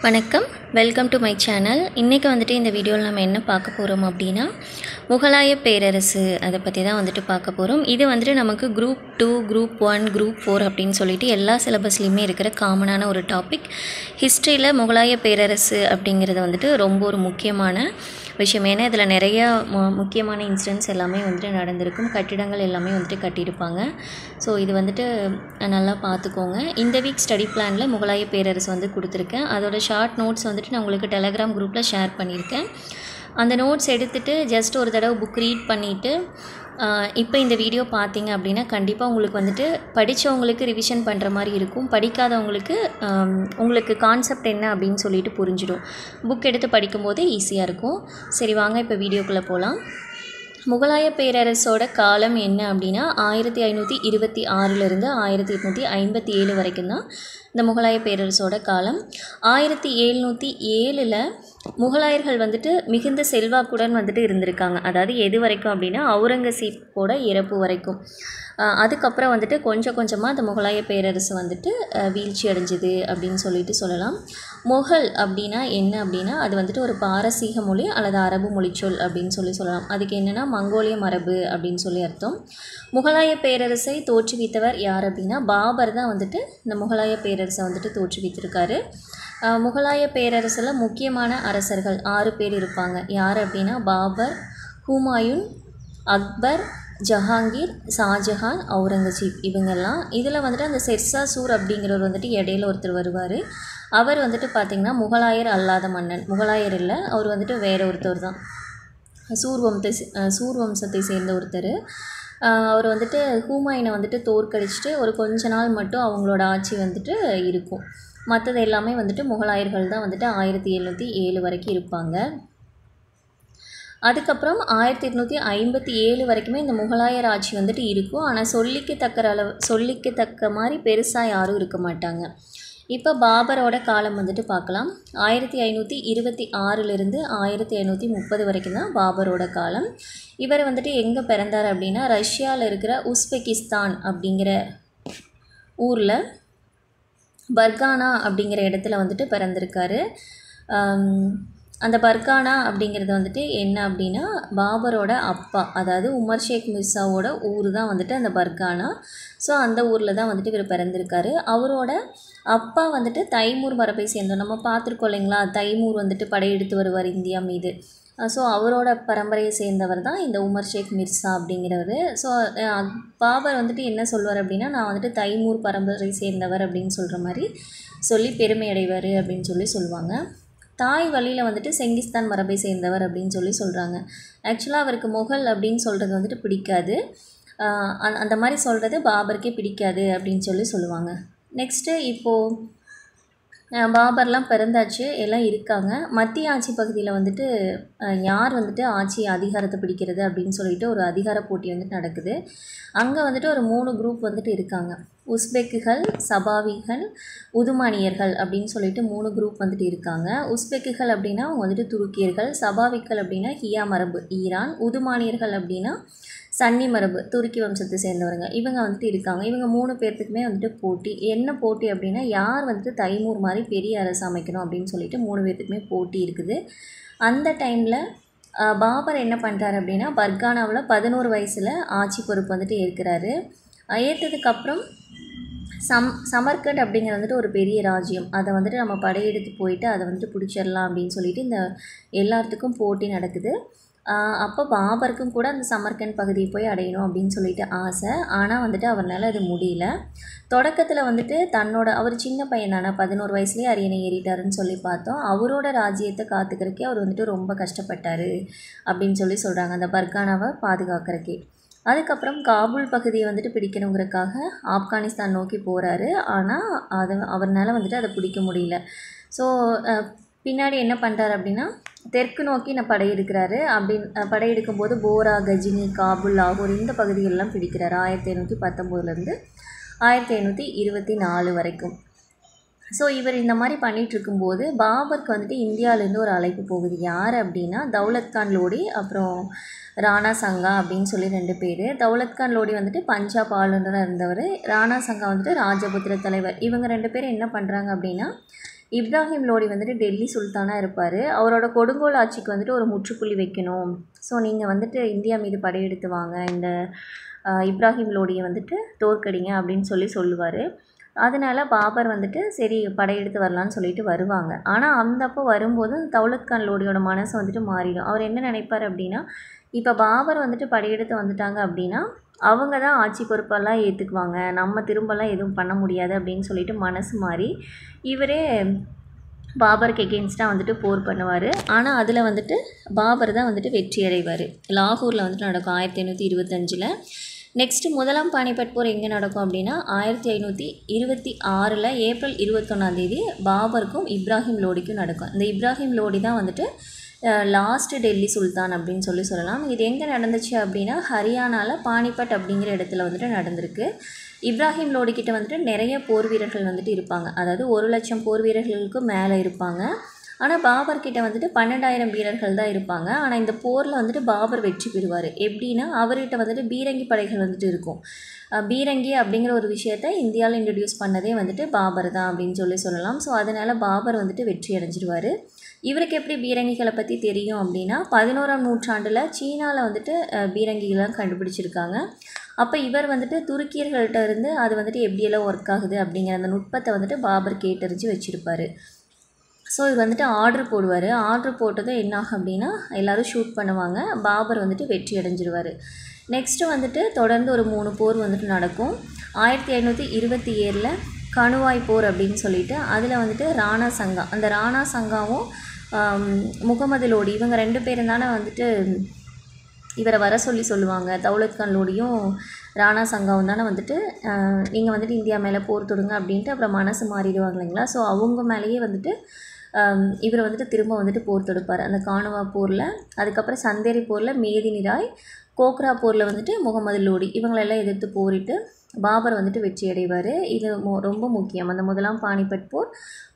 வணக்கம், welcome to my channel. இன்றைக்கி வந்துட்டு இந்த வீடியோவில் நம்ம என்ன பார்க்க போகிறோம் அப்படின்னா, முகலாய பேரரசு அதை பற்றி தான் வந்துட்டு பார்க்க போகிறோம். இது வந்துட்டு நமக்கு குரூப் 2, குரூப் 1, குரூப் 4 அப்படின்னு சொல்லிட்டு எல்லா சிலபஸ்லேயுமே இருக்கிற காமனான ஒரு டாபிக். ஹிஸ்ட்ரியில் முகலாய பேரரசு அப்படிங்கிறது வந்துட்டு ரொம்ப ஒரு முக்கியமான விஷயம். ஏன்னா இதில் நிறையா முக்கியமான இன்சிடென்ட்ஸ் எல்லாமே வந்துட்டு நடந்திருக்கும். கட்டிடங்கள் எல்லாமே வந்துட்டு கட்டியிருப்பாங்க. ஸோ இது வந்துட்டு நல்லா பார்த்துக்கோங்க. இந்த வீக் ஸ்டடி பிளானில் முகலாய பேரரசு வந்து கொடுத்துருக்கேன். அதோட ஷார்ட் நோட்ஸ் வந்துட்டு நான் உங்களுக்கு டெலகிராம் குரூப்பில் ஷேர் பண்ணியிருக்கேன். அந்த நோட்ஸ் எடுத்துகிட்டு ஜஸ்ட் ஒரு தடவை புக் ரீட் பண்ணிவிட்டு இப்போ இந்த வீடியோ பார்த்தீங்க அப்படின்னா கண்டிப்பாக உங்களுக்கு வந்துட்டு படித்தவங்களுக்கு ரிவிஷன் பண்ணுற மாதிரி இருக்கும். படிக்காதவங்களுக்கு உங்களுக்கு கான்செப்ட் என்ன அப்படின்னு சொல்லிட்டு புரிஞ்சிடும். புக் எடுத்து படிக்கும்போது ஈஸியாக இருக்கும். சரி, வாங்க இப்போ வீடியோக்குள்ளே போகலாம். முகலாய பேரரசோட காலம் என்ன அப்படின்னா 1526 1857 வரைக்கும் தான் இந்த முகலாய பேரரசோட காலம். 1707 முகலாயர்கள் வந்துட்டு மிகுந்த செல்வாக்குடன் வந்துட்டு இருந்திருக்காங்க. அதாவது எது வரைக்கும் அப்படின்னா அவுரங்கசீப்போட இறப்பு வரைக்கும். அதுக்கப்புறம் வந்துட்டு கொஞ்சம் கொஞ்சமாக அந்த முகலாய பேரரசு வந்துட்டு வீழ்ச்சி அடைஞ்சிது அப்படின்னு சொல்லிட்டு சொல்லலாம். முகல் அப்படின்னா என்ன அப்படின்னா அது வந்துட்டு ஒரு பாரசீக மொழி அல்லது அரபு மொழிச்சொல் அப்படின்னு சொல்லலாம். அதுக்கு என்னென்னா மங்கோலிய மரபு அப்படின்னு சொல்லி அர்த்தம். முகலாய பேரரசை தோற்றுவித்தவர் யார் அப்படின்னா பாபர் தான் வந்துட்டு இந்த முகலாய பேரரசை வந்துட்டு தோற்றுவித்திருக்காரு. முகலாய பேரரசில் முக்கியமான அரசர்கள் 6 பேர் இருப்பாங்க. யார் அப்படின்னா பாபர், ஹுமாயூன், அக்பர், ஜஹாங்கீர், ஷாஜஹான், அவுரங்கசீப் இவங்கெல்லாம். இதில் வந்துட்டு அந்த ஷெர்ஷா சூர் அப்படிங்கிறவர் வந்துட்டு இடையில ஒருத்தர் வருவார். அவர் வந்துட்டு பார்த்திங்கன்னா முகலாயர் அல்லாத மன்னன். முகலாயர் இல்லை, அவர் வந்துட்டு வேறு ஒருத்தர் தான். சூர் வம்சத்தை சேர்ந்த ஒருத்தர். அவர் வந்துட்டு ஹுமாயூனை வந்துட்டு தோற்கடிச்சிட்டு ஒரு கொஞ்ச நாள் மட்டும் அவங்களோட ஆட்சி வந்துட்டு இருக்கும். மற்றது எல்லாமே வந்துட்டு முகலாயர்கள் தான் வந்துட்டு 1707 வரைக்கும் இருப்பாங்க. அதுக்கப்புறம் 1857 வரைக்குமே இந்த முகலாயர் ஆட்சி வந்துட்டு இருக்கும். ஆனால் சொல்லிக்கத்தக்க மாதிரி பெருசாக யாரும் இருக்க மாட்டாங்க. இப்போ பாபரோட காலம் வந்துட்டு பார்க்கலாம். 1526 1530 வரைக்கும் தான் பாபரோட காலம். இவர் வந்துட்டு எங்கே பிறந்தார் அப்படின்னா ரஷ்யாவில் இருக்கிற உஸ்பெகிஸ்தான் அப்படிங்கிற ஊரில் பர்கானா அப்படிங்கிற இடத்துல வந்துட்டு பிறந்திருக்காரு. அந்த பர்கானா அப்படிங்கிறது வந்துட்டு என்ன அப்படின்னா பாபரோட அப்பா, அதாவது உமர் ஷேக் மிர்சாவோட ஊர் தான் வந்துட்டு அந்த பர்கானா. ஸோ அந்த ஊரில் தான் வந்துட்டு இவர் பிறந்திருக்காரு. அவரோட அப்பா வந்துட்டு தைமூர் மரபை சேர்ந்தோம். நம்ம பார்த்துருக்கோம் இல்லைங்களா, தைமூர் வந்துட்டு படையெடுத்து வருவார் இந்தியா மீது. ஸோ அவரோட பரம்பரையை சேர்ந்தவர் தான் இந்த உமர் ஷேக் மிர்சா அப்படிங்கிறவர். ஸோ பாபர் வந்துட்டு என்ன சொல்வார் அப்படின்னா நான் வந்துட்டு தைமூர் பரம்பரை சேர்ந்தவர் அப்படின்னு சொல்கிற மாதிரி சொல்லி பெருமை அடைவார் அப்படின்னு சொல்லுவாங்க. தாய் வழியில் வந்துட்டு செங்கிஸ்தான் மரபை சேர்ந்தவர் அப்படின்னு சொல்கிறாங்க. ஆக்சுவலாக அவருக்கு முகல் அப்படின்னு சொல்கிறது வந்துட்டு பிடிக்காது. அந்த மாதிரி சொல்கிறது பாபருக்கே பிடிக்காது அப்படின்னு சொல்லுவாங்க. நெக்ஸ்ட்டு இப்போது பாபர்லாம் பிறந்தாச்சு, எல்லாம் இருக்காங்க. மத்திய ஆட்சி பகுதியில் வந்துட்டு யார் வந்துட்டு ஆட்சி அதிகாரத்தை பிடிக்கிறது அப்படின்னு சொல்லிட்டு ஒரு அதிகார போட்டி வந்துட்டு நடக்குது. அங்கே வந்துட்டு ஒரு 3 குரூப் வந்துட்டு இருக்காங்க. உஸ்பெக்குகள், சபாவிகள், உதுமானியர்கள் அப்படின்னு சொல்லிட்டு 3 குரூப் வந்துட்டு இருக்காங்க. உஸ்பெக்குகள் அப்படின்னா அவங்க வந்துட்டு துருக்கியர்கள், சபாவிக்கள் அப்படின்னா ஹியா மரபு ஈரான், உதுமானியர்கள் அப்படின்னா சன்னி மரபு துருக்கி வம்சத்தை சேர்ந்தவங்க. இவங்க வந்துட்டு இருக்காங்க. இவங்க 3 பேர்த்துக்குமே வந்துட்டு போட்டி. என்ன போட்டி அப்படின்னா யார் வந்துட்டு தைமூர் மாதிரி பெரிய அரசு அமைக்கணும் அப்படின்னு சொல்லிட்டு 3 பேர்த்துக்குமே போட்டி இருக்குது. அந்த டைமில் பாபர் என்ன பண்ணுறாரு அப்படின்னா பர்கானாவில் 11 வயசில் ஆட்சி பொறுப்பு வந்துட்டு ஏற்கிறாரு. ஏற்றதுக்கப்புறம் சமர்கண்ட் அப்படிங்கிற வந்துட்டு ஒரு பெரிய ராஜ்யம், அதை வந்துட்டு நம்ம படையெடுத்து போயிட்டு அதை வந்துட்டு பிடிச்சிடலாம் அப்படின்னு சொல்லிட்டு இந்த எல்லாத்துக்கும் போட்டி நடக்குது. அப்போ பாபருக்கும் கூட அந்த சமர்கண்ட் பகுதியை போய் அடையணும் அப்படின்னு சொல்லிட்டு ஆசை. ஆனால் வந்துட்டு அவரால் அது முடியல. தொடக்கத்தில் வந்துட்டு அவர் சின்ன பையன் தானே, 11 வயசுலேயே அரியணை ஏறிட்டாருன்னு சொல்லி பார்த்தோம். அவரோட ராஜ்யத்தை காத்துக்கிறக்கே அவர் வந்துட்டு ரொம்ப கஷ்டப்பட்டார் அப்படின்னு சொல்கிறாங்க, அந்த பர்கானாவை பாதுகாக்கிறக்கே. அதுக்கப்புறம் காபூல் பகுதியை வந்துட்டு பிடிக்கணுங்கிறக்காக ஆப்கானிஸ்தான் நோக்கி போகிறாரு. ஆனால் அவரால் வந்துட்டு அதை பிடிக்க முடியல. ஸோ பின்னாடி என்ன பண்ணுறாரு அப்படின்னா தெற்கு நோக்கி படையெடுக்கிறாரு. படையெடுக்கும்போது போரா, கஜினி, காபூல், லாகூர் இந்த பகுதிகளெலாம் பிடிக்கிறாரு 1719 1724 வரைக்கும். ஸோ இவர் இந்த மாதிரி பண்ணிகிட்டு இருக்கும்போது பாபருக்கு வந்துட்டு இந்தியாவிலேருந்து ஒரு அழைப்பு போகுது. யார் அப்படின்னா தௌலத்கான் லோடி அப்புறம் ராணா சங்கா அப்படின்னு சொல்லி 2 பேர். தௌலத்கான் லோடி வந்துட்டு பஞ்சாப் ஆளுநராக இருந்தவர். ராணா சங்கா வந்துட்டு ராஜபுத்திர தலைவர். இவங்க 2 பேரும் என்ன பண்ணுறாங்க அப்படின்னா இப்ராஹிம் லோடி வந்துட்டு டெல்லி சுல்தானாக இருப்பார். அவரோட கொடுங்கோல் ஆட்சிக்கு வந்துட்டு ஒரு முற்றுப்புள்ளி வைக்கணும். ஸோ நீங்கள் வந்துட்டு இந்தியா மீது படையெடுத்து வாங்க, இந்த இப்ராஹிம் லோடியை வந்துட்டு தோற்கடிங்க அப்படின்னு சொல்லுவார். அதனால் பாபர் வந்துட்டு சரி படையெடுத்து வரலான்னு சொல்லிட்டு வருவாங்க. ஆனால் அப்போ வரும்போது தௌலத் கான் லோடியோட மனசு வந்துட்டு மாறிடும். அவர் என்ன நினைப்பார் அப்படின்னா, இப்போ பாபர் வந்துட்டு படையெடுத்து வந்துட்டாங்க அப்படின்னா அவங்க தான் ஆட்சி பொறுப்பெல்லாம் ஏற்றுக்குவாங்க, நம்ம திரும்பலாம் எதுவும் பண்ண முடியாது அப்படின்னு சொல்லிட்டு மனசு மாறி இவரே பாபருக்கு எகெயின்ஸ்டாக வந்துட்டு போர் பண்ணுவார். ஆனால் அதில் வந்துட்டு பாபர் தான் வந்துட்டு வெற்றி அடைவார். லாகூரில் வந்துட்டு நடக்கும் 1525. நெக்ஸ்ட்டு முதலாம் பானிபட் போர் எங்கே நடக்கும் அப்படின்னா 1526 ஏப்ரல் 21 பாபருக்கும் இப்ராஹிம் லோடிக்கும் நடக்கும். இந்த இப்ராஹிம் லோடி தான் வந்துட்டு லாஸ்ட்டு டெல்லி சுல்தான் அப்படின்னு சொல்லலாம். இது எங்கே நடந்துச்சு அப்படின்னா ஹரியானாவில் பானிபட் அப்படிங்கிற இடத்துல வந்துட்டு நடந்திருக்கு. இப்ராஹிம் லோடிக்கிட்ட வந்துட்டு நிறைய போர் வீரர்கள் வந்துட்டு இருப்பாங்க. அதாவது 1,00,000 போர் வீரர்களுக்கு மேலே இருப்பாங்க. ஆனால் பாபர்கிட்ட வந்துட்டு 12,000 வீரர்கள் தான் இருப்பாங்க. ஆனால் இந்த போரில் வந்துட்டு பாபர் வெற்றி பெறுவார். எப்படின்னா அவர்கிட்ட வந்துட்டு பீரங்கி படைகள் வந்துட்டு இருக்கும். பீரங்கி அப்படிங்கிற ஒரு விஷயத்தை இந்தியாவில் இன்ட்ரடியூஸ் பண்ணதே வந்துட்டு பாபர் தான் அப்படின்னு சொல்லலாம். ஸோ அதனால் பாபர் வந்துட்டு வெற்றி அடைஞ்சிடுவார். இவருக்கு எப்படி பீரங்கிகளை பற்றி தெரியும் அப்படின்னா 11ஆம் நூற்றாண்டில் சீனாவில் வந்துட்டு பீரங்கிகள்லாம் கண்டுபிடிச்சிருக்காங்க. அப்போ இவர் வந்துட்டு துருக்கியர்கள்ட்ட இருந்து அது வந்துட்டு எப்படியெல்லாம் ஒர்க் ஆகுது அப்படிங்கிற அந்த நுட்பத்தை வந்துட்டு பாபர் கேட்டறிஞ்சு வச்சுருப்பார். ஸோ இவர் வந்துட்டு ஆர்டர் போடுவார். ஆர்டர் போட்டதும் என்ன ஆகும் அப்படின்னா எல்லோரும் ஷூட் பண்ணுவாங்க. பாபர் வந்துட்டு வெற்றி அடைஞ்சிருவார். நெக்ஸ்ட்டு வந்துட்டு தொடர்ந்து ஒரு 3 போர் வந்துட்டு நடக்கும். 1527 கணுவாய் போர் அப்படின்னு சொல்லிட்டு அதில் வந்துட்டு ராணா சங்கா, அந்த ராணா சங்காவும் முகமது லோடி இவங்க 2 பேரும் தானே வந்துட்டு இவரை வர சொல்லுவாங்க. தௌலத் கான் லோடியும் ராணா சங்காவும் தானே வந்துட்டு நீங்கள் வந்துட்டு இந்தியா மேலே போர் தொடுங்க அப்படின்ட்டு அப்புறம் மனசு மாறிடுவாங்க இல்லைங்களா. ஸோ அவங்க மேலேயே வந்துட்டு இவர் வந்துட்டு திரும்ப வந்துட்டு போர் தொடுப்பார். அந்த காணுவா போரில், அதுக்கப்புறம் சந்தேரி போரில் மேதினி ராய், கோக்ரா போரில் வந்துட்டு முகமது லோடி இவங்களெல்லாம் எதிர்த்து போரிட்டு பாபர் வந்துட்டு வெற்றி அடைவார். இது ரொம்ப முக்கியம். அந்த முதலாம் பானிபட் போர்,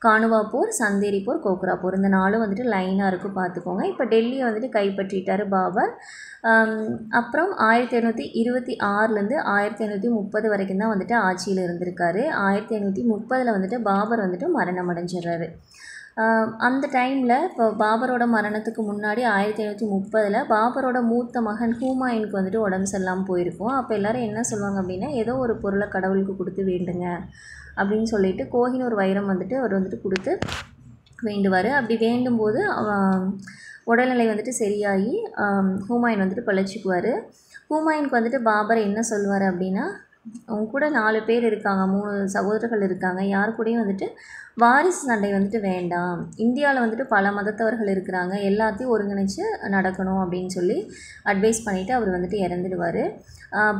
காணுவா போர், சந்தேரி போர், கோக்ரா போர் இந்த 4 வந்துட்டு லைனாக இருக்கும் பார்த்துக்கோங்க. இப்போ டெல்லியை வந்துட்டு கைப்பற்றிட்டார் பாபர். அப்புறம் 1526 1530 வரைக்கும் தான் வந்துட்டு ஆட்சியில் இருந்திருக்காரு. 1530 வந்துட்டு பாபர் வந்துட்டு மரணம் அடைஞ்சிடுறாரு. அந்த டைமில் இப்போ பாபரோட மரணத்துக்கு முன்னாடி 1530 பாபரோட மூத்த மகன் ஹூமாயூனுக்கு வந்துட்டு உடம்பு சரியில்லாமல் போயிருக்கும். அப்போ எல்லோரும் என்ன சொல்லுவாங்க அப்படின்னா ஏதோ ஒரு பொருளை கடவுளுக்கு கொடுத்து வேண்டுங்க அப்படின்னு சொல்லிட்டு கோஹினூர் வைரம் வந்துட்டு அவர் வந்துட்டு கொடுத்து வேண்டுவார். அப்படி வேண்டும்போது உடல்நிலை வந்துட்டு சரியாகி ஹூமாயூன் வந்துட்டு பிழைச்சிக்குவார். ஹூமாயூனுக்கு வந்துட்டு பாபர் என்ன சொல்லுவார் அப்படின்னா, அவங்க கூட 4 பேர் இருக்காங்க, 3 சகோதரர்கள் இருக்காங்க, யார் கூடயும் வந்துட்டு வாரிசு சண்டை வந்துட்டு வேண்டாம், இந்தியாவில் வந்துட்டு பல மதத்தவர்கள் இருக்கிறாங்க, எல்லாத்தையும் ஒருங்கிணைச்சு நடக்கணும் அப்படின்னு சொல்லி அட்வைஸ் பண்ணிவிட்டு அவர் வந்துட்டு இறந்துடுவார்.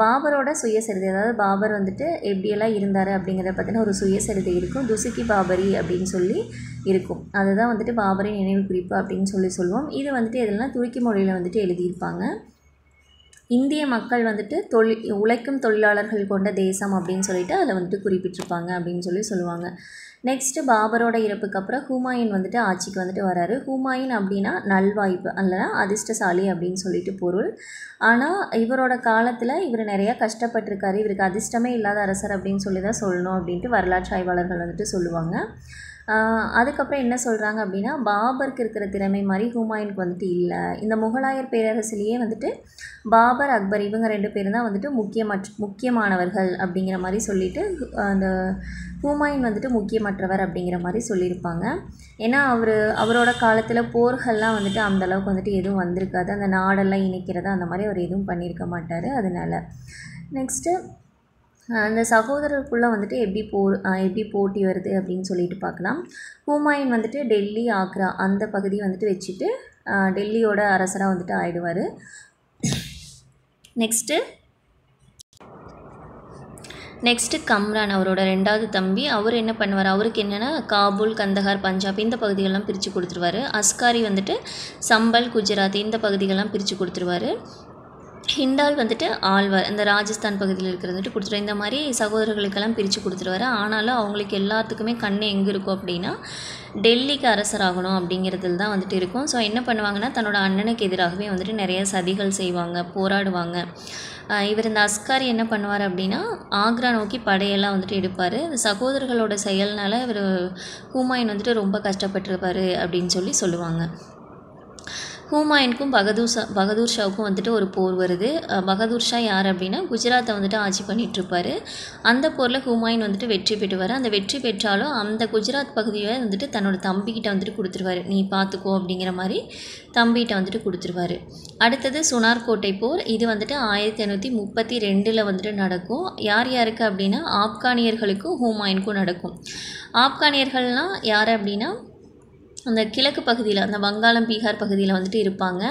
பாபரோட சுயசரிதை, அதாவது பாபர் வந்துட்டு எப்படியெல்லாம் இருந்தார் அப்படிங்கிறத பற்றின ஒரு சுயசரிதை இருக்கும். துசுக்கி பாபரி அப்படின்னு சொல்லி இருக்கும். அதுதான் வந்துட்டு பாபரின் நினைவு குறிப்பு அப்படின்னு சொல்லுவோம். இது வந்துட்டு எதுனா துருக்கி மொழியில் வந்துட்டு எழுதியிருப்பாங்க. இந்திய மக்கள் வந்துட்டு உழைக்கும் தொழிலாளர்கள் கொண்ட தேசம் அப்படின்னு சொல்லிட்டு அதில் வந்துட்டு குறிப்பிட்டிருப்பாங்க அப்படின்னு சொல்லுவாங்க. நெக்ஸ்ட்டு பாபரோட இறப்புக்கு அப்புறம் ஹூமாயூன் வந்துட்டு ஆட்சிக்கு வந்துட்டு வராரு. ஹூமாயூன் அப்படின்னா நல்வாய்ப்பு அல்லனா அதிர்ஷ்டசாலி அப்படின்னு சொல்லிட்டு பொருள். ஆனால் இவரோட காலத்தில் இவர் நிறையா கஷ்டப்பட்டிருக்காரு, இவருக்கு அதிர்ஷ்டமே இல்லாத அரசர் அப்படின்னு சொல்லி தான் சொல்லணும் அப்படின்ட்டு வரலாற்று ஆய்வாளர்கள் வந்துட்டு சொல்லுவாங்க. அதுக்கப்புறம் என்ன சொல்கிறாங்க அப்படின்னா, பாபருக்கு இருக்கிற திறமை மாதிரி ஹூமாயூனுக்கு வந்துட்டு இல்லை. இந்த முகலாயர் பேரரசுலேயே வந்துட்டு பாபர், அக்பர் இவங்க 2 பேரும் தான் வந்துட்டு முக்கியமானவர்கள் அப்படிங்கிற மாதிரி சொல்லிட்டு அந்த ஹூமாயூன் வந்துட்டு முக்கியமற்றவர் அப்படிங்கிற மாதிரி சொல்லியிருப்பாங்க. ஏன்னா அவரோட காலத்தில் போர்கள்லாம் வந்துட்டு அந்தளவுக்கு வந்துட்டு எதுவும் வந்திருக்காது, அந்த நாடெல்லாம் இணைக்கிறது அந்த மாதிரி அவர் எதுவும் பண்ணியிருக்க மாட்டார். அதனால் நெக்ஸ்ட்டு அந்த சகோதரருக்குள்ளே வந்துட்டு எப்படி போட்டி வருது அப்படின்னு சொல்லிட்டு பார்க்கலாம். ஹூமாயூன் வந்துட்டு டெல்லி, ஆக்ரா அந்த பகுதியை வந்துட்டு வச்சுட்டு டெல்லியோட அரசராக வந்துட்டு ஆயிடுவார். நெக்ஸ்ட்டு கம்ரான் அவரோட 2வது தம்பி. அவர் என்ன பண்ணுவார், அவருக்கு என்னென்னா காபூல், கந்தஹார், பஞ்சாப் இந்த பகுதிகளெலாம் பிரித்து கொடுத்துருவார். அஸ்காரி வந்துட்டு சம்பல், குஜராத் இந்த பகுதிகளெலாம் பிரித்து கொடுத்துருவார். ஹிண்டால் வந்துட்டு ஆழ்வார் இந்த ராஜஸ்தான் பகுதியில் இருக்கிறது வந்துட்டு கொடுத்துருவார். இந்த மாதிரி சகோதரர்களுக்கெல்லாம் பிரித்து கொடுத்துருவார். ஆனாலும் அவங்களுக்கு எல்லாத்துக்குமே கண் எங்கே இருக்கும் அப்படின்னா டெல்லிக்கு அரசராகணும் அப்படிங்கிறதுல தான் வந்துட்டு இருக்கும். ஸோ என்ன பண்ணுவாங்கன்னா தன்னோட அண்ணனுக்கு எதிராகவே வந்துட்டு நிறைய சதிகள் செய்வாங்க, போராடுவாங்க. இவர் இந்த அஸ்காரி என்ன பண்ணுவார் அப்படின்னா ஆக்ரா நோக்கி படையெல்லாம் வந்துட்டு எடுப்பார். இந்த சகோதரர்களோட செயல்னால இவர் ஹுமாயூன் வந்துட்டு ரொம்ப கஷ்டப்பட்டிருப்பார் அப்படின்னு சொல்லுவாங்க. ஹுமாயூனுக்கும் பகதூர் ஷாவுக்கும் வந்துட்டு ஒரு போர் வருது. பகதூர் ஷா யார் அப்படின்னா குஜராத்தை வந்துட்டு ஆட்சி பண்ணிகிட்ருப்பார். அந்த போரில் ஹுமாயூன் வந்துட்டு வெற்றி பெற்றுவார். அந்த வெற்றி பெற்றாலும் அந்த குஜராத் பகுதியை வந்துட்டு தன்னோட தம்பிக்கிட்ட வந்துட்டு கொடுத்துருவார். நீ பார்த்துக்கோ அப்படிங்கிற மாதிரி தம்பிகிட்ட வந்துட்டு கொடுத்துருவார். அடுத்தது சுனார்கோட்டை போர். இது வந்துட்டு 1532 வந்துட்டு நடக்கும். யார் யாருக்கு அப்படின்னா ஆப்கானியர்களுக்கும் ஹுமாயூனுக்கும் நடக்கும். ஆப்கானியர்கள்னால் யார் அப்படின்னா அந்த கிழக்கு பகுதியில், அந்த வங்காளம் பீகார் பகுதியில் வந்துட்டு இருப்பாங்க.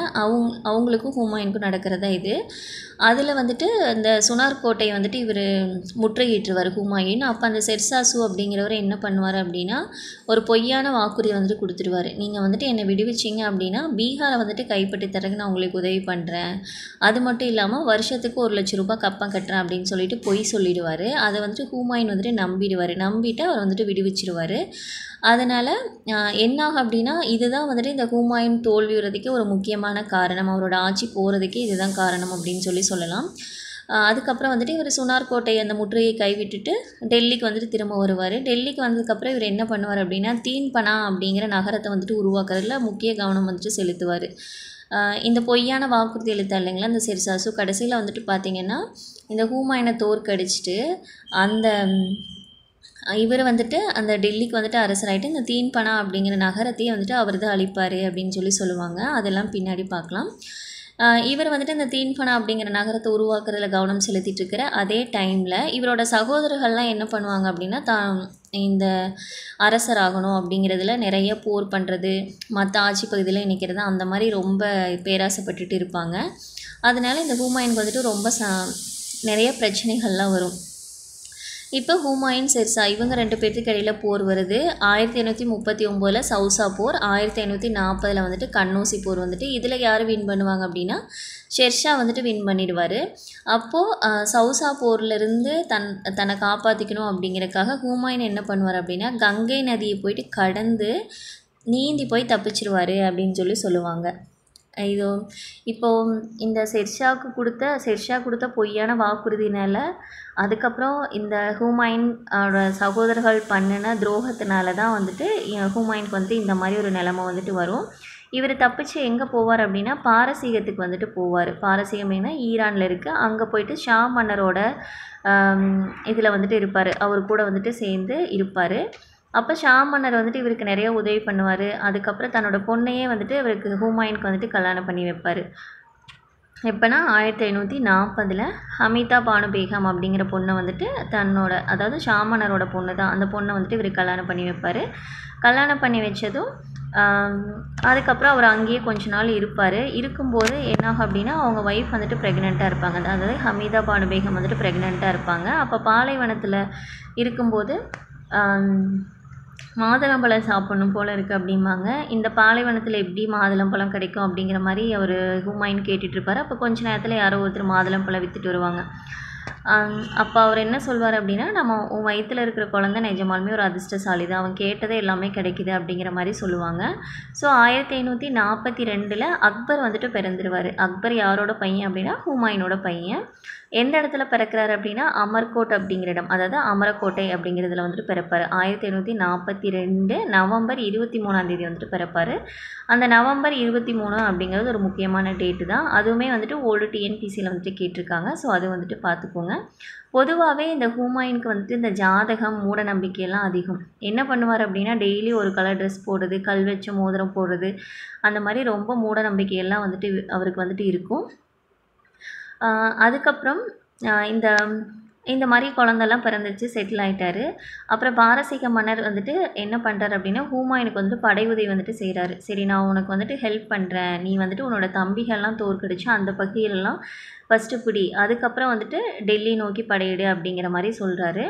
அவங்களுக்கும் ஹுமாயூனுக்கும் நடக்கிறதா இது. அதில் வந்துட்டு அந்த சுனார்கோட்டை வந்துட்டு இவர் முற்றுகையிட்டுருவார் ஹுமாயூன். அப்போ அந்த ஷெர்ஷாசு அப்படிங்கிறவர் என்ன பண்ணுவார் அப்படின்னா ஒரு பொய்யான வாக்குறுதி வந்துட்டு கொடுத்துருவார். நீங்கள் வந்துட்டு என்னை விடுவிச்சிங்க அப்படின்னா பீகாரை வந்துட்டு கைப்பற்றி தரக்கு நான் உங்களுக்கு உதவி பண்ணுறேன். அது மட்டும் இல்லாமல் வருஷத்துக்கு 1,00,000 ரூபாய் கப்பம் கட்டுறேன் அப்படின்னு சொல்லிட்டு பொய் சொல்லிடுவார். அதை வந்துட்டு ஹுமாயூன் வந்துட்டு நம்பிட்டு அவர் வந்துட்டு விடுவிச்சிருவார். அதனால் என்னாகும் அப்படின்னா இதுதான் வந்துட்டு இந்த ஹுமாயூன் தோல்வியுறதுக்கே ஒரு முக்கியமான காரணம். அவரோட ஆட்சி போகிறதுக்கே இதுதான் காரணம் அப்படின்னு சொல்லலாம். அதுக்கப்புறம் வந்துட்டு இவர் சுனார்கோட்டை அந்த முற்றுகையை கைவிட்டுட்டு டெல்லிக்கு வந்துட்டு திரும்ப வருவார். டெல்லிக்கு வந்ததுக்கப்புறம் இவர் என்ன பண்ணுவார் அப்படின்னா தீன்பனா அப்படிங்கிற நகரத்தை வந்துட்டு உருவாக்குறதுல முக்கிய கவனம் வந்துட்டு செலுத்துவார். இந்த பொய்யான வாக்குறுதி எழுத்தா இல்லைங்களா இந்த ஷெர்ஷாசு, கடைசியில் வந்துட்டு பார்த்திங்கன்னா இந்த ஹுமாயூனை தோற்கடிச்சிட்டு அந்த இவர் வந்துட்டு அந்த டெல்லிக்கு வந்துட்டு அரசராகிட்டு இந்த தீன்பனா அப்படிங்கிற நகரத்தையே வந்துட்டு அவர் தான் அழிப்பார் அப்படின்னு சொல்லுவாங்க. அதெல்லாம் பின்னாடி பார்க்கலாம். இவர் வந்துட்டு இந்த தீன்பனா அப்படிங்கிற நகரத்தை உருவாக்குறதுல கவனம் செலுத்திட்டு இருக்கிற அதே டைமில் இவரோட சகோதரர்கள்லாம் என்ன பண்ணுவாங்க அப்படின்னா இந்த அரசராகணும் அப்படிங்கிறதுல நிறைய போர் பண்ணுறது, மற்ற ஆட்சி பகுதியில் நிற்கிறது, அந்த மாதிரி ரொம்ப பேராசைப்பட்டுட்டு இருப்பாங்க. அதனால இந்த ஹுமாயூனுக்கு வந்துட்டு ரொம்ப நிறைய பிரச்சனைகள்லாம் வரும். இப்போ ஹுமாயூன் ஷெர்ஷா இவங்க 2 பேர்த்துக்கு இடையில் போர் வருது. 1539 சௌசா போர், 1540 வந்துட்டு கன்னௌசி போர் வந்துட்டு இதில் யார் வின் பண்ணுவாங்க அப்படின்னா ஷெர்ஷா வந்துட்டு வின் பண்ணிடுவார். அப்போது சௌசா போர்லேருந்து தன்னை காப்பாற்றிக்கணும் அப்படிங்கிறக்காக ஹுமாயூன் என்ன பண்ணுவார் அப்படின்னா கங்கை நதியை போயிட்டு கடந்து நீந்தி போய் தப்பிச்சிருவார் அப்படின்னு சொல்லுவாங்க. இப்போது இந்த ஷெர்ஷா கொடுத்த பொய்யான வாக்குறுதினால அதுக்கப்புறம் இந்த ஹுமாயூனோட சகோதரர்கள் பண்ணின துரோகத்தினால தான் வந்துட்டு ஹுமாயூனுக்கு வந்துட்டு இந்த மாதிரி ஒரு நிலைமை வந்துட்டு வரும். இவர் தப்பிச்சு எங்கே போவார் அப்படின்னா பாரசீகத்துக்கு வந்துட்டு போவார். பாரசீகம் என்ன ஈரானில் இருக்குது. அங்கே போயிட்டு ஷா மன்னரோட இதில் வந்துட்டு இருப்பார். அவர் கூட வந்துட்டு சேர்ந்து இருப்பார். அப்போ ஷா மன்னர் வந்துட்டு இவருக்கு நிறைய உதவி பண்ணுவார். அதுக்கப்புறம் தன்னோட பொண்ணையே வந்துட்டு இவருக்கு ஹுமாயூனுக்கு வந்துட்டு கல்யாணம் பண்ணி வைப்பார். எப்போனா 1540 ஹமீதா பானு பேகம் அப்படிங்கிற பொண்ணை வந்துட்டு அதாவது ஷா மன்னரோட பொண்ணு தான், அந்த பொண்ணை வந்துட்டு இவர் கல்யாணம் பண்ணி வைப்பார். கல்யாணம் பண்ணி வச்சதும் அதுக்கப்புறம் அவர் அங்கேயே கொஞ்ச நாள் இருப்பார். இருக்கும்போது என்னாகும் அப்படின்னா அவங்க ஒய்ஃப் வந்துட்டு ப்ரெக்னெண்ட்டாக இருப்பாங்க. அதாவது ஹமீதா பானு பேகம் வந்துட்டு ப்ரெக்னெண்ட்டாக இருப்பாங்க. அப்போ பாலைவனத்தில் இருக்கும்போது மாதுளம்பழம் சாப்பிட்ணும் போல் இருக்குது அப்படிம்பாங்க. இந்த பாலைவனத்தில் எப்படி மாதுளம்பழம் கிடைக்கும் அப்படிங்கிற மாதிரி அவர் ஹுமாயூன் கேட்டுட்ருப்பார். அப்போ கொஞ்ச நேரத்தில் யாரோ ஒருத்தர் மாதுளம்பழம் விற்றுட்டு வருவாங்க. அப்போ அவர் என்ன சொல்வார் அப்படின்னா உன் வயிற்றில் இருக்கிற குழந்தை நிஜமாலுமே ஒரு அதிர்ஷ்டசாலி தான், அவன் கேட்டதே எல்லாமே கிடைக்குது அப்படிங்கிற மாதிரி சொல்லுவாங்க. ஸோ 1542 அக்பர் வந்துட்டு பிறந்துருவார். அக்பர் யாரோட பையன் அப்படின்னா ஹுமாயூனோட பையன். எந்த இடத்துல பிறக்கிறாரு அப்படின்னா அமர்கோட் அப்படிங்கிற இடம், அதாவது அமரக்கோட்டை அப்படிங்கிறதுல வந்துட்டு பிறப்பார். 1542 நவம்பர் 23 வந்துட்டு பிறப்பார். அந்த நவம்பர் 23 அப்படிங்கிறது ஒரு முக்கியமான டேட்டு தான். அதுவுமே வந்துட்டு ஓல்டு டிஎன்பிசியில் வந்துட்டு கேட்டிருக்காங்க. ஸோ அது வந்துட்டு பார்த்துக்கோங்க. பொதுவாகவே இந்த ஹுமாயூனுக்கு வந்துட்டு இந்த ஜாதகம் மூட நம்பிக்கையெல்லாம் அதிகம். என்ன பண்ணுவார் அப்படின்னா டெய்லி ஒரு கலர் ட்ரெஸ் போடுறது, கல் வச்ச மோதிரம் போடுறது, அந்த மாதிரி ரொம்ப மூட நம்பிக்கையெல்லாம் வந்துட்டு அவருக்கு வந்துட்டு இருக்கும். அதுக்கப்புறம் இந்த மாதிரி குழந்தெல்லாம் பிறந்துச்சு, செட்டில் ஆகிட்டார். அப்புறம் பாரசீக மன்னர் வந்துட்டு என்ன பண்ணுறாரு அப்படின்னா ஹுமாயூனுக்கு வந்துட்டு படை உதவி வந்துட்டு செய்கிறாரு. சரி நான் உனக்கு வந்துட்டு ஹெல்ப் பண்ணுறேன், நீ வந்துட்டு உன்னோட தம்பிகள்லாம் தோற்கடிச்சு அந்த பகுதியிலலாம் ஃபஸ்ட்டு பிடி, அதுக்கப்புறம் வந்துட்டு டெல்லி நோக்கி படையிடு அப்படிங்கிற மாதிரி சொல்கிறாரு.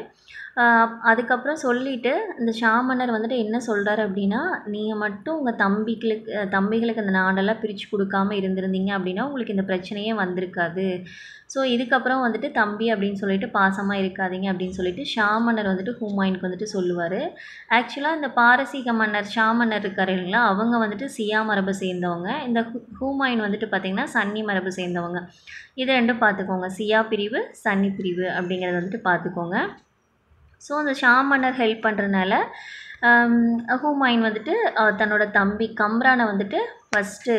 அதுக்கப்புறம் சொல்லிவிட்டு இந்த ஷா மன்னர் வந்துட்டு என்ன சொல்கிறாரு அப்படின்னா நீங்கள் மட்டும் உங்கள் தம்பிகளுக்கு அந்த நாடெல்லாம் பிரித்து கொடுக்காம இருந்திருந்தீங்க அப்படின்னா உங்களுக்கு இந்த பிரச்சனையே வந்திருக்காது. ஸோ இதுக்கப்புறம் வந்துட்டு தம்பி அப்படின்னு சொல்லிட்டு பாசமாக இருக்காதீங்க அப்படின்னு சொல்லிட்டு ஷா மன்னர் வந்துட்டு ஹுமாயூனுக்கு வந்துட்டு சொல்லுவார். ஆக்சுவலாக இந்த பாரசீக மன்னர் ஷா மன்னர் இருக்கார் இல்லைங்களா, அவங்க வந்துட்டு சியா மரபை சேர்ந்தவங்க. இந்த ஹுமாயூன் வந்துட்டு பார்த்திங்கன்னா சன்னி மரபு சேர்ந்தவங்க. இது ரெண்டும் பார்த்துக்கோங்க. சியா பிரிவு, சன்னி பிரிவு அப்படிங்கிறத வந்துட்டு பார்த்துக்கோங்க. ஸோ அந்த ஷாம் மன்னர் ஹெல்ப் பண்ணுறதுனால ஹுமாயூன் வந்துட்டு தன்னோட தம்பி கம்ரானை வந்துட்டு ஃபஸ்ட்டு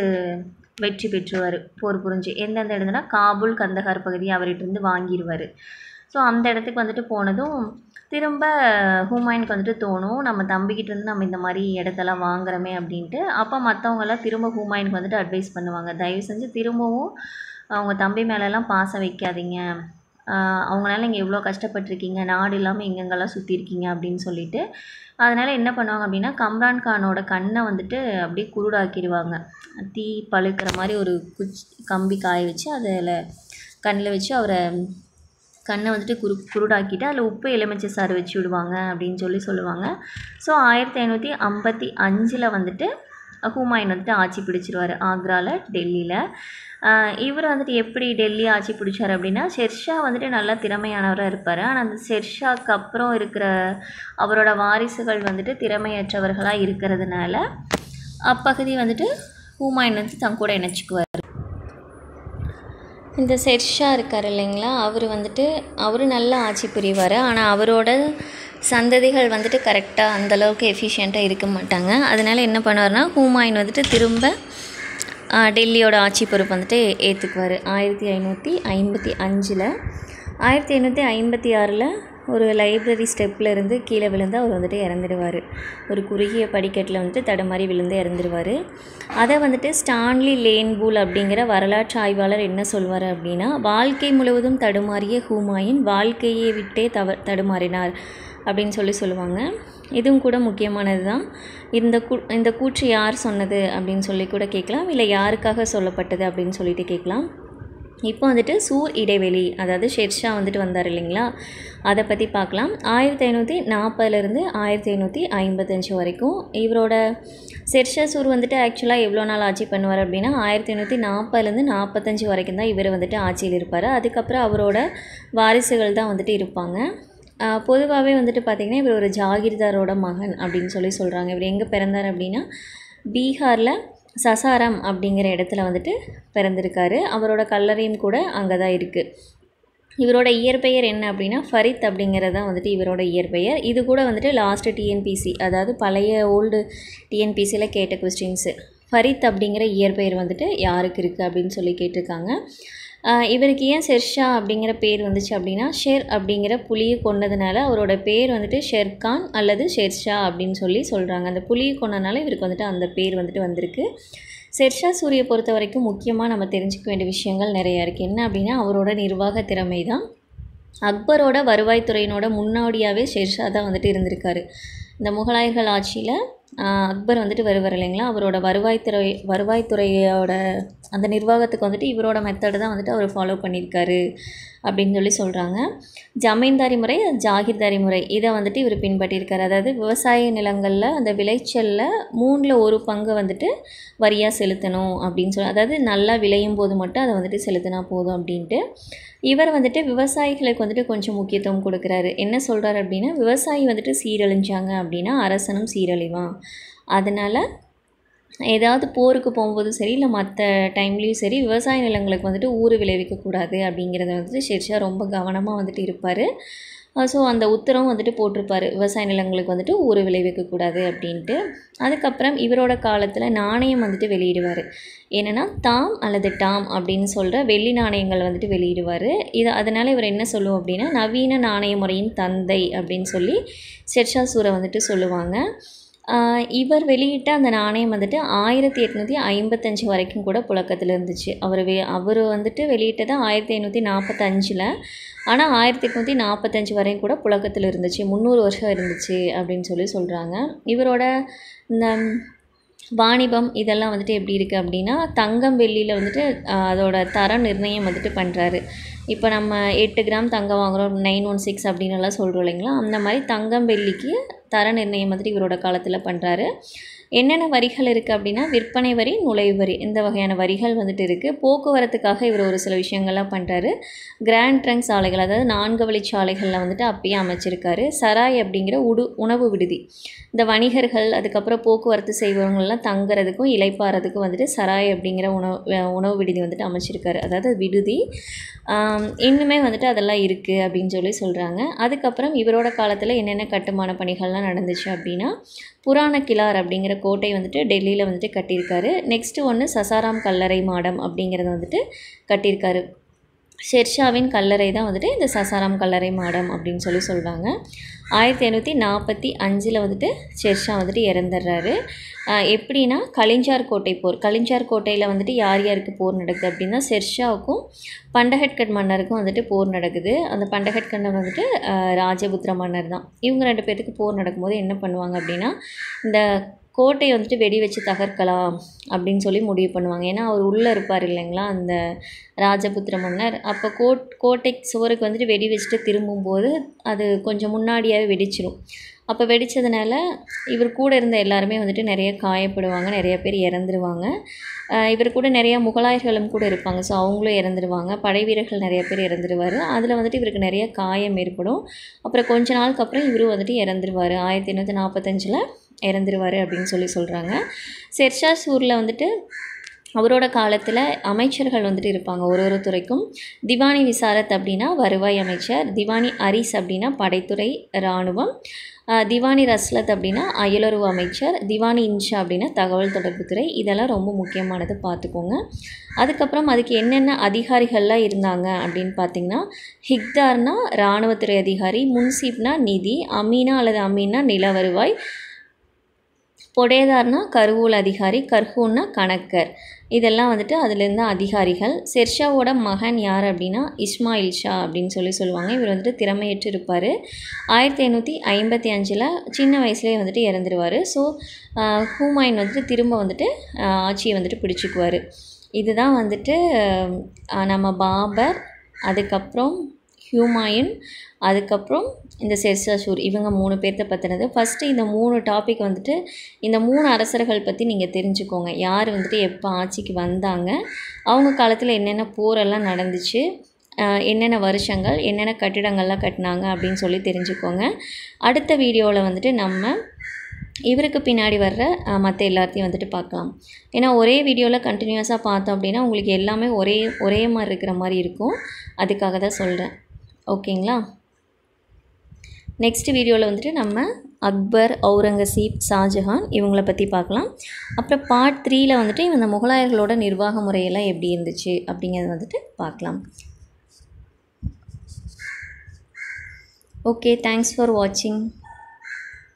வெற்றி பெற்றுவார் போர் புரிஞ்சு. எந்தெந்த இடத்துனா காபூல், கந்தகார் பகுதியை அவர்கிட்டருந்து வாங்கிடுவார். ஸோ அந்த இடத்துக்கு வந்துட்டு போனதும் திரும்ப ஹுமாயூனுக்கு வந்துட்டு தோணும், நம்ம தம்பிக்கிட்டேருந்து நம்ம இந்த மாதிரி இடத்தெல்லாம் வாங்குறோமே அப்படின்ட்டு. அப்போ மற்றவங்கெல்லாம் திரும்ப ஹுமாயூனுக்கு வந்துட்டு அட்வைஸ் பண்ணுவாங்க, தயவு செஞ்சு திரும்பவும் அவங்க தம்பி மேலெல்லாம் பாசம் வைக்காதீங்க, அவங்களால நீங்கள் எவ்வளோ கஷ்டப்பட்டிருக்கீங்க, நாடு இல்லாமல் எங்கெங்கெல்லாம் சுற்றிருக்கீங்க அப்படின்னு சொல்லிட்டு. அதனால் என்ன பண்ணுவாங்க அப்படின்னா, கம்ரான் கானோட கண்ணை வந்துட்டு அப்படியே குருடாக்கிடுவாங்க. தீ பழுக்கிற மாதிரி ஒரு கம்பி காய வச்சு அதில் கண்ணில் வச்சு அவரை கண்ணை வந்துட்டு குருடாக்கிட்டு அதில் உப்பு எலுமிச்சை சாறு வச்சு விடுவாங்க அப்படின்னு சொல்லுவாங்க. ஸோ 1555 வந்துட்டு ஹுமாயூன் வந்துட்டு ஆட்சி பிடிச்சிருவார் ஆக்ராவில், டெல்லியில். இவர் வந்துட்டு எப்படி டெல்லி ஆட்சி பிடிச்சார் அப்படின்னா, ஷெர்ஷா வந்துட்டு நல்லா திறமையானவராக இருப்பார். ஆனால் அந்த ஷெர்ஷாக்கு அப்புறம் இருக்கிற அவரோட வாரிசுகள் வந்துட்டு திறமையற்றவர்களாக இருக்கிறதுனால அப்பகுதி வந்துட்டு ஹுமாயூன் வந்து தன் கூட இணைச்சிக்குவார். இந்த ஷெர்ஷா இருக்கார் இல்லைங்களா, அவர் நல்லா ஆட்சி புரிவார். ஆனால் அவரோட சந்ததிகள் வந்துட்டு கரெக்டாக அந்தளவுக்கு எஃபிஷியண்ட்டாக இருக்க மாட்டாங்க. அதனால் என்ன பண்ணுவார்னா, ஹுமாயூன் வந்துட்டு திரும்ப டெல்லியோட ஆட்சி பொறுப்பு வந்துட்டு ஏற்றுக்குவார் 1555. 1556 ஒரு லைப்ரரி ஸ்டெப்பில் இருந்து கீழே விழுந்து அவர் வந்துட்டு இறந்துடுவார். ஒரு குறுகிய படிக்கட்டில் வந்துட்டு தடுமாறி விழுந்து இறந்துடுவார். அதை வந்துட்டு ஸ்டான்லி லேன்பூல் அப்படிங்கிற வரலாற்று ஆய்வாளர் என்ன சொல்வார் அப்படின்னா, வாழ்க்கை முழுவதும் தடுமாறிய ஹுமாயூன் வாழ்க்கையை விட்டே தடுமாறினார் அப்படின்னு சொல்லுவாங்க. இதுவும் கூட முக்கியமானது தான். இந்த கூற்று யார் சொன்னது அப்படின்னு சொல்லி கூட கேட்கலாம், இல்லை யாருக்காக சொல்லப்பட்டது அப்படின்னு சொல்லிட்டு கேட்கலாம். இப்போ வந்துட்டு சூர் இடைவெளி, அதாவது ஷெர்ஷா வந்துட்டு வந்தார் இல்லைங்களா, அதை பற்றி பார்க்கலாம். 1540 1555 வரைக்கும் இவரோட ஷெர்ஷா சூர் வந்துட்டு ஆக்சுவலாக எவ்வளோ நாள் ஆட்சி பண்ணுவார் அப்படின்னா, 1540 45 வரைக்கும் தான் இவர் வந்துட்டு ஆட்சியில் இருப்பார். அதுக்கப்புறம் அவரோட வாரிசுகள் தான் வந்துட்டு இருப்பாங்க. பொதுவாகவே வந்துட்டு பார்த்திங்கன்னா இவர் ஒரு ஜாகிர்தாரோட மகன் அப்படின்னு சொல்கிறாங்க. இவர் எங்கே பிறந்தார் அப்படின்னா, பீகாரில் சசாராம் அப்படிங்கிற இடத்துல வந்துட்டு பிறந்திருக்காரு. அவரோட கல்லறையும் கூட அங்கே தான் இருக்குது. இவரோட இயற்பெயர் என்ன அப்படின்னா ஃபரித் அப்படிங்கிறது தான் வந்துட்டு இவரோட இயற்பெயர். இது கூட வந்துட்டு லாஸ்ட்டு டிஎன்பிசி, அதாவது பழைய ஓல்டு டிஎன்பிசியில் கேட்ட கொஸ்டின்ஸு. ஃபரித் அப்படிங்கிற இயற்பெயர் வந்துட்டு யாருக்கு இருக்குது அப்படின்னு கேட்டிருக்காங்க. இவருக்கு ஏன் ஷெர்ஷா அப்படிங்கிற பேர் வந்துச்சு அப்படின்னா, ஷெர் அப்படிங்கிற புலியை கொண்டதுனால அவரோட பேர் வந்துட்டு ஷெர்கான் அல்லது ஷெர்ஷா அப்படின்னு சொல்கிறாங்க. அந்த புலியை கொண்டதுனால இவருக்கு வந்துட்டு அந்த பேர் வந்துட்டு வந்திருக்கு. ஷெர்ஷா சூரியை பொறுத்த வரைக்கும் முக்கியமாக நம்ம தெரிஞ்சுக்க வேண்டிய விஷயங்கள் நிறையா இருக்குது. என்ன அப்படின்னா, அவரோட நிர்வாக திறமை தான். அக்பரோட வருவாய்த்துறையினோட முன்னோடியாகவே ஷெர்ஷா தான் வந்துட்டு இருந்திருக்காரு. இந்த முகலாயர்கள் ஆட்சியில் அக்பர் வந்துட்டு வருவார் இல்லைங்களா, அவரோட வருவாய்த்துறையோட அந்த நிர்வாகத்துக்கு வந்துட்டு இவரோட மெத்தடு தான் வந்துட்டு அவர் ஃபாலோ பண்ணியிருக்காரு அப்படின்னு சொல்கிறாங்க. ஜமீன்தாரி முறை, ஜாகிர்தாரி முறை, இதை வந்துட்டு இவர் பின்பற்றியிருக்காரு. அதாவது விவசாய நிலங்களில் அந்த விளைச்சலில் 1/3 பங்கு வந்துட்டு வரியாக செலுத்தணும் அப்படின்னு அதாவது நல்லா விளையும் போது மட்டும் அதை வந்துட்டு செலுத்தினா போதும் அப்படின்ட்டு. இவர் வந்துட்டு விவசாயிகளுக்கு வந்துட்டு கொஞ்சம் முக்கியத்துவம் கொடுக்குறாரு. என்ன சொல்கிறார் அப்படின்னா, விவசாயி வந்துட்டு சீரழிஞ்சாங்க அப்படின்னா அரசனும் சீரழிவான். அதனால் ஏதாவது போருக்கு போகும்போதும் சரி, இல்லை மற்ற டைம்லேயும் சரி, விவசாய நிலங்களுக்கு வந்துட்டு ஊறு விளைவிக்கக்கூடாது அப்படிங்கிறத வந்துட்டு ஷெர்ஷா ரொம்ப கவனமாக வந்துட்டு இருப்பார். ஸோ அந்த உத்தரவும் வந்துட்டு போட்டிருப்பார், விவசாய நிலங்களுக்கு வந்துட்டு ஊறு விளைவிக்கக்கூடாது அப்படின்ட்டு. அதுக்கப்புறம் இவரோட காலத்தில் நாணயம் வந்துட்டு வெளியிடுவார். என்னென்னா தாம் அல்லது டாம் அப்படின்னு சொல்கிற வெள்ளி நாணயங்கள் வந்துட்டு வெளியிடுவார். அதனால் இவர் என்ன சொல்லுவோம் அப்படின்னா, நவீன நாணய முறையின் தந்தை அப்படின்னு ஷெர்ஷா சூரை வந்துட்டு சொல்லுவாங்க. இவர் வெளியிட்ட அந்த நாணயம் வந்துட்டு 1855 வரைக்கும் கூட புழக்கத்தில் இருந்துச்சு. அவர் வந்துட்டு வெளியிட்டது 1545. ஆனால் 1845 வரையும் கூட புழக்கத்தில் இருந்துச்சு. 300 வருஷம் இருந்துச்சு அப்படின்னு சொல்கிறாங்க. இவரோட இந்த வாணிபம் இதெல்லாம் வந்துட்டு எப்படி இருக்குது அப்படின்னா, தங்கம் வெள்ளியில் வந்துட்டு அதோட தரம் நிர்ணயம் வந்துட்டு பண்ணுறாரு. இப்போ நம்ம 8 கிராம் தங்கம் வாங்குகிறோம் 916 அப்படின்னுலாம் சொல்கிறோம் இல்லைங்களா, அந்த மாதிரி தங்கம் வெள்ளிக்கு தர நிர்ணயம் வந்துட்டு இவரோட காலத்தில் பண்ணுறாரு. என்னென்ன வரிகள் இருக்குது அப்படின்னா விற்பனை வரி, நுழைவு வரி, இந்த வகையான வரிகள் வந்துட்டு இருக்குது. போக்குவரத்துக்காக இவர் ஒரு சில விஷயங்கள்லாம் பண்ணுறாரு. கிராண்ட் ட்ரங்க் சாலைகள், அதாவது 4 வழிச்சாலைகளில் வந்துட்டு அப்பயே அமைச்சிருக்காரு. சராய் அப்படிங்கிற உணவு விடுதி, இந்த வணிகர்கள் அதுக்கப்புறம் போக்குவரத்து செய்பவங்கள்லாம் தங்குறதுக்கும் இளைப்பாறதுக்கும் வந்துட்டு சராய் அப்படிங்கிற உணவு விடுதி வந்துட்டு அமைச்சிருக்காரு. அதாவது விடுதி இன்னுமே வந்துட்டு அதெல்லாம் இருக்குது அப்படின்னு சொல்லி சொல்கிறாங்க. அதுக்கப்புறம் இவரோட காலத்தில் என்னென்ன கட்டுமான பணிகள்லாம் நடந்துச்சு அப்படின்னா புராண கிலார் அப்படிங்கிற கோட்டை வந்துட்டு டெல்லியில் வந்துட்டு கட்டியிருக்காரு. நெக்ஸ்ட்டு ஒன்று சசாராம் கல்லறை மாடம் அப்படிங்கிறத வந்துட்டு கட்டியிருக்காரு. ஷெர்ஷாவின் கல்லறை தான் வந்துட்டு இந்த சசாராம் கல்லறை மாடம் அப்படின்னு சொல்லி சொல்கிறாங்க. 1545 வந்துட்டு ஷெர்ஷா வந்துட்டு இறந்துடுறாரு. எப்படின்னா கலிஞ்சார் கோட்டை போர், கலிஞ்சார் கோட்டையில் வந்துட்டு யார் யாருக்கு போர் நடக்குது அப்படின்னா ஷெர்ஷாவுக்கும் பண்டஹட்கட் மன்னருக்கும் வந்துட்டு போர் நடக்குது. அந்த பண்டஹட்கட் வந்துட்டு ராஜபுத்திர மன்னர் தான். இவங்க 2 பேர்த்துக்கு போர் நடக்கும்போது என்ன பண்ணுவாங்க அப்படின்னா இந்த கோட்டையை வந்துட்டு வெடி வச்சு தகர்க்கலாம் அப்படின்னு சொல்லி முடிவு பண்ணுவாங்க. ஏன்னா அவர் உள்ளே இருப்பார் இல்லைங்களா அந்த ராஜபுத்திர மன்னர். அப்போ கோட்டை சுவருக்கு வந்துட்டு வெடி வச்சுட்டு திரும்பும்போது அது கொஞ்சம் முன்னாடியாகவே வெடிச்சிடும். அப்போ வெடித்ததுனால இவர் கூட இருந்த எல்லாருமே வந்துட்டு நிறைய காயப்படுவாங்க, நிறைய பேர் இறந்துருவாங்க. இவர் கூட நிறைய முகலாயர்களும் கூட இருப்பாங்க, ஸோ அவங்களும் இறந்துருவாங்க. படை வீரர்கள் நிறைய பேர் இறந்துருவார். அதில் வந்துட்டு இவருக்கு நிறைய காயம் ஏற்படும். அப்புறம் கொஞ்ச நாளுக்கு அப்புறம் இவரும் வந்துட்டு இறந்துருவார். 1845 இறந்துருவார் அப்படின்னு சொல்லி சொல்கிறாங்க. ஷெர்ஷா சூரில் வந்துட்டு அவரோட காலத்தில் அமைச்சர்கள் வந்துட்டு இருப்பாங்க ஒரு துறைக்கும். திவானி விசாரத் அப்படின்னா வருவாய் அமைச்சர், திவானி அரிஸ் அப்படின்னா படைத்துறை இராணுவம், திவானி ரஸ்லத் அப்படின்னா அயலுறவு அமைச்சர், திவானி இன்ஷா அப்படின்னா தகவல் தொடர்புத்துறை. இதெல்லாம் ரொம்ப முக்கியமானது, பார்த்துக்கோங்க. அதுக்கப்புறம் அதுக்கு என்னென்ன அதிகாரிகள்லாம் இருந்தாங்க அப்படின்னு பார்த்திங்கன்னா ஹிக்தார்னா இராணுவத்துறை அதிகாரி, முன்சீப்னா நிதி, அமீனா அல்லது அமீனா நில வருவாய், பொடேதார்னா கருவூல் அதிகாரி, கர்ஹூன்னா கணக்கர். இதெல்லாம் வந்துட்டு அதுலேருந்து அதிகாரிகள். ஷெர்ஷாவோட மகன் யார் அப்படின்னா இஸ்மாயில் ஷா அப்படின்னு சொல்லுவாங்க. இவர் வந்துட்டு திறமையற்று இருப்பார். 1555 சின்ன வயசுலேயே வந்துட்டு இறந்துருவார். ஸோ ஹூமாயூன் வந்துட்டு திரும்ப வந்துட்டு ஆட்சியை வந்துட்டு பிடிச்சிக்குவார். இதுதான் வந்துட்டு நம்ம பாபர், அதுக்கப்புறம் ஹுமாயூன், அதுக்கப்புறம் இந்த ஷெர்ஷா சூரி, இவங்க 3 பேர்த்த பற்றினது. ஃபஸ்ட்டு இந்த 3 டாபிக் வந்துட்டு இந்த 3 அரசர்கள் பற்றி நீங்கள் தெரிஞ்சுக்கோங்க. யார் வந்துட்டு எப்போ ஆட்சிக்கு வந்தாங்க, அவங்க காலத்தில் என்னென்ன போரெல்லாம் நடந்துச்சு, என்னென்ன வருஷங்கள் என்னென்ன கட்டிடங்கள்லாம் கட்டினாங்க அப்படின்னு சொல்லி தெரிஞ்சுக்கோங்க. அடுத்த வீடியோவில் வந்துட்டு நம்ம இவருக்கு பின்னாடி வர்ற மற்ற எல்லாத்தையும் வந்துட்டு பார்க்கலாம். ஏன்னா ஒரே வீடியோவில் கண்டினியூஸாக பார்த்தோம் அப்படின்னா உங்களுக்கு எல்லாமே ஒரே மாதிரி இருக்கிற மாதிரி இருக்கும். அதுக்காக தான் சொல்கிறேன். ஓகேங்களா? நெக்ஸ்ட் வீடியோவில் வந்துட்டு நம்ம அக்பர், அவுரங்கசீப், ஷாஜஹான் இவங்கள பற்றி பார்க்கலாம். அப்புறம் பார்ட் 3ல் வந்துட்டு இந்த முகலாயர்களோட நிர்வாக முறையெல்லாம் எப்படி இருந்துச்சு அப்படிங்கிறத வந்துட்டு பார்க்கலாம். ஓகே, தேங்க்ஸ் ஃபார் வாட்சிங்.